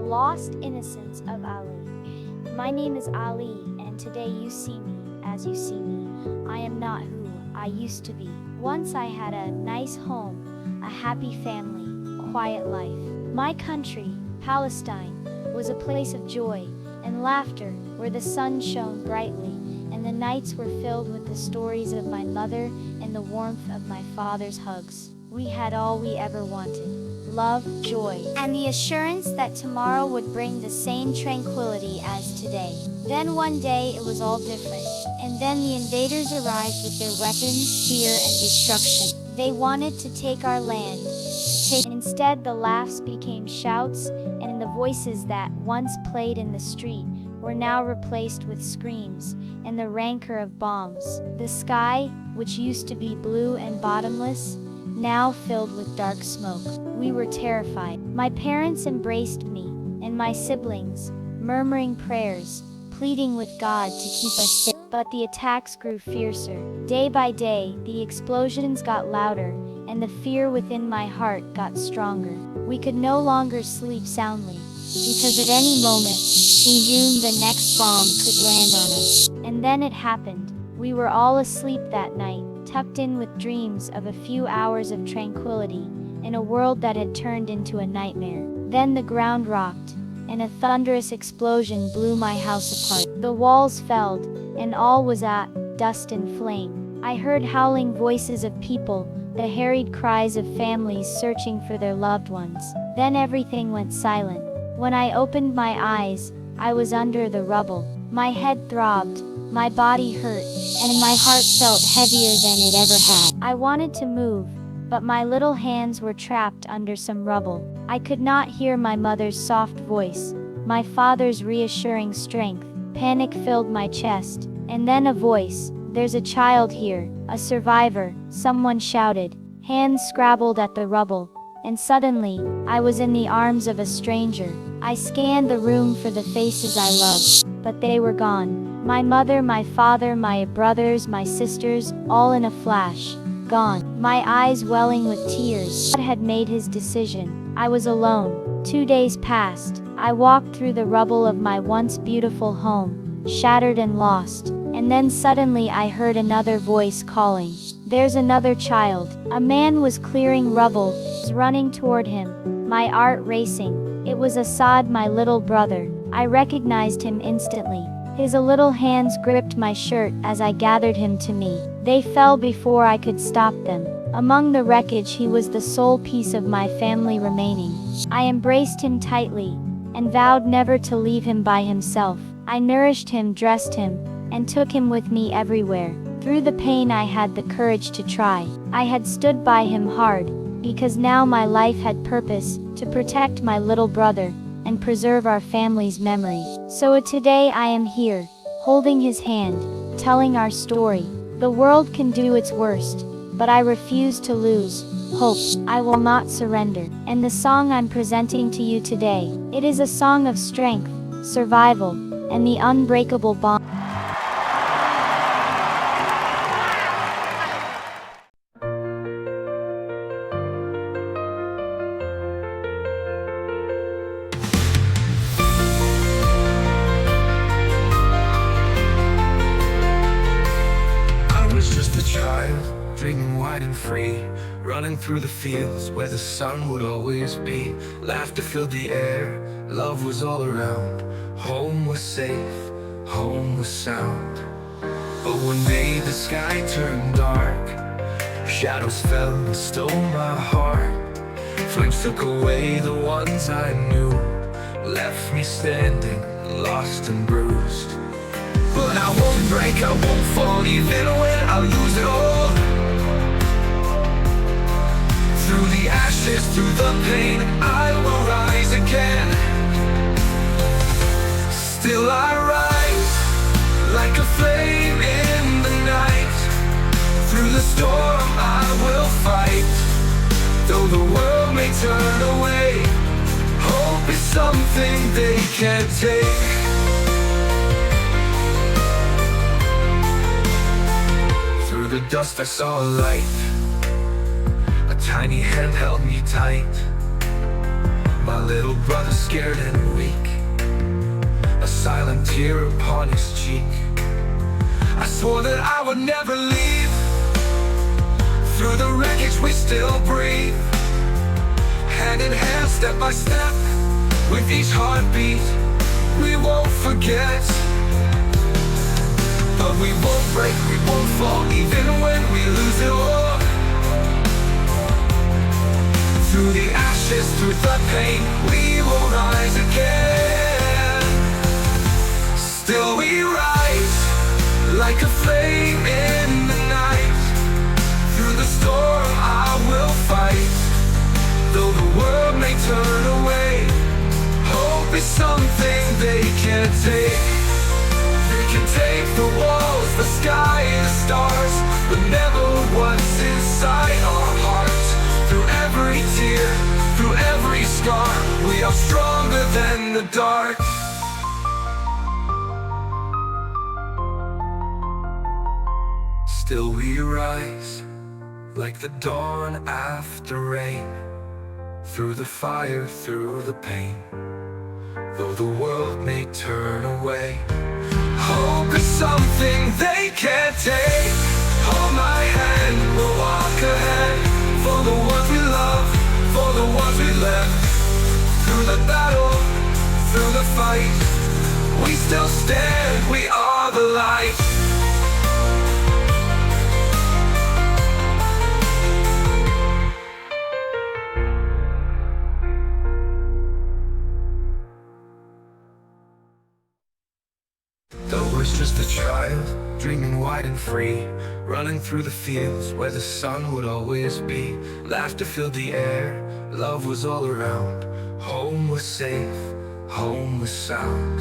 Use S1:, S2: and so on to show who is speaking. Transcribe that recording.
S1: lost innocence of Ali. My name is Ali, and today you see me as you see me. I am not who I used to be. Once I had a nice home, a happy family, quiet life. My country, Palestine, was a place of joy and laughter where the sun shone brightly and the nights were filled with the stories of my mother and the warmth of my father's hugs. We had all we ever wanted: love, joy, and the assurance that tomorrow would bring the same tranquility as today. Then one day it was all different, and then the invaders arrived with their weapons, fear, and destruction. They wanted to take our land. Instead, the laughs became shouts, and the voices that once played in the street were now replaced with screams and the rancor of bombs. The sky, which used to be blue and bottomless, now filled with dark smoke. We were terrified. My parents embraced me, and my siblings, murmuring prayers, pleading with God to keep us safe. But the attacks grew fiercer. Day by day, the explosions got louder, and the fear within my heart got stronger. We could no longer sleep soundly, because at any moment, we knew the next bomb could land on us. And then it happened. We were all asleep that night, tucked in with dreams of a few hours of tranquility, in a world that had turned into a nightmare. Then the ground rocked, and a thunderous explosion blew my house apart. The walls fell, and all was at dust and flame. I heard howling voices of people, the harried cries of families searching for their loved ones. Then everything went silent. When I opened my eyes, I was under the rubble. My head throbbed, my body hurt, and my heart felt heavier than it ever had. I wanted to move, but my little hands were trapped under some rubble. I could not hear my mother's soft voice, my father's reassuring strength. Panic filled my chest, and then a voice: "There's a child here, a survivor," someone shouted. Hands scrabbled at the rubble, and suddenly, I was in the arms of a stranger. I scanned the room for the faces I loved, but they were gone. My mother, my father, my brothers, my sisters, all in a flash. Gone. My eyes welling with tears. God had made his decision. I was alone. 2 days passed. I walked through the rubble of my once beautiful home, shattered and lost. And then suddenly I heard another voice calling, "There's another child." A man was clearing rubble, running toward him. My heart racing. It was Assad, my little brother. I recognized him instantly. His little hands gripped my shirt as I gathered him to me. They fell before I could stop them. Among the wreckage, he was the sole piece of my family remaining. I embraced him tightly, and vowed never to leave him by himself. I nourished him, dressed him, and took him with me everywhere. Through the pain I had the courage to try. I had stood by him hard, because now my life had purpose, to protect my little brother, and preserve our family's memory. So today I am here, holding his hand, telling our story. The world can do its worst, but I refuse to lose hope. I will not surrender. And the song I'm presenting to you today, it is a song of strength, survival, and the unbreakable bond.
S2: Dreaming wide and free, running through the fields where the sun would always be. Laughter filled the air, love was all around. Home was safe, home was sound. But one day the sky turned dark, shadows fell and stole my heart. Flames took away the ones I knew, left me standing, lost and bruised. But I won't break, I won't fall, even when I lose it all. Through the ashes, through the pain, I will rise again. Still I rise, like a flame in the night. Through the storm I will fight. Though the world may turn away, hope is something they can't take. Through the dust I saw a light. A tiny hand held me tight. My little brother scared and weak, a silent tear upon his cheek. I swore that I would never leave. Through the wreckage we still breathe, hand in hand, step by step. With each heartbeat, we won't forget. But we won't break, we won't fall, even when we lose it all. Through the ashes, through the pain, we will rise again. Still we rise, like a flame in the night. Through the storm I will fight, though the world may turn away. Hope is something they can't take. They can take the walls, the sky, the stars, but never what's inside our hearts. Through every tear, through every scar, we are stronger than the dark. Still we rise, like the dawn after rain. Through the fire, through the pain, though the world may turn away. Hope is something they can't take. Hold my hand, we'll walk ahead. For the ones we love, for the ones we left. Through the battle, through the fight, we still stand, we are the light. Though was just a child, dreaming wide and free, running through the fields where the sun would always be. Laughter filled the air, love was all around. Home was safe, home was sound.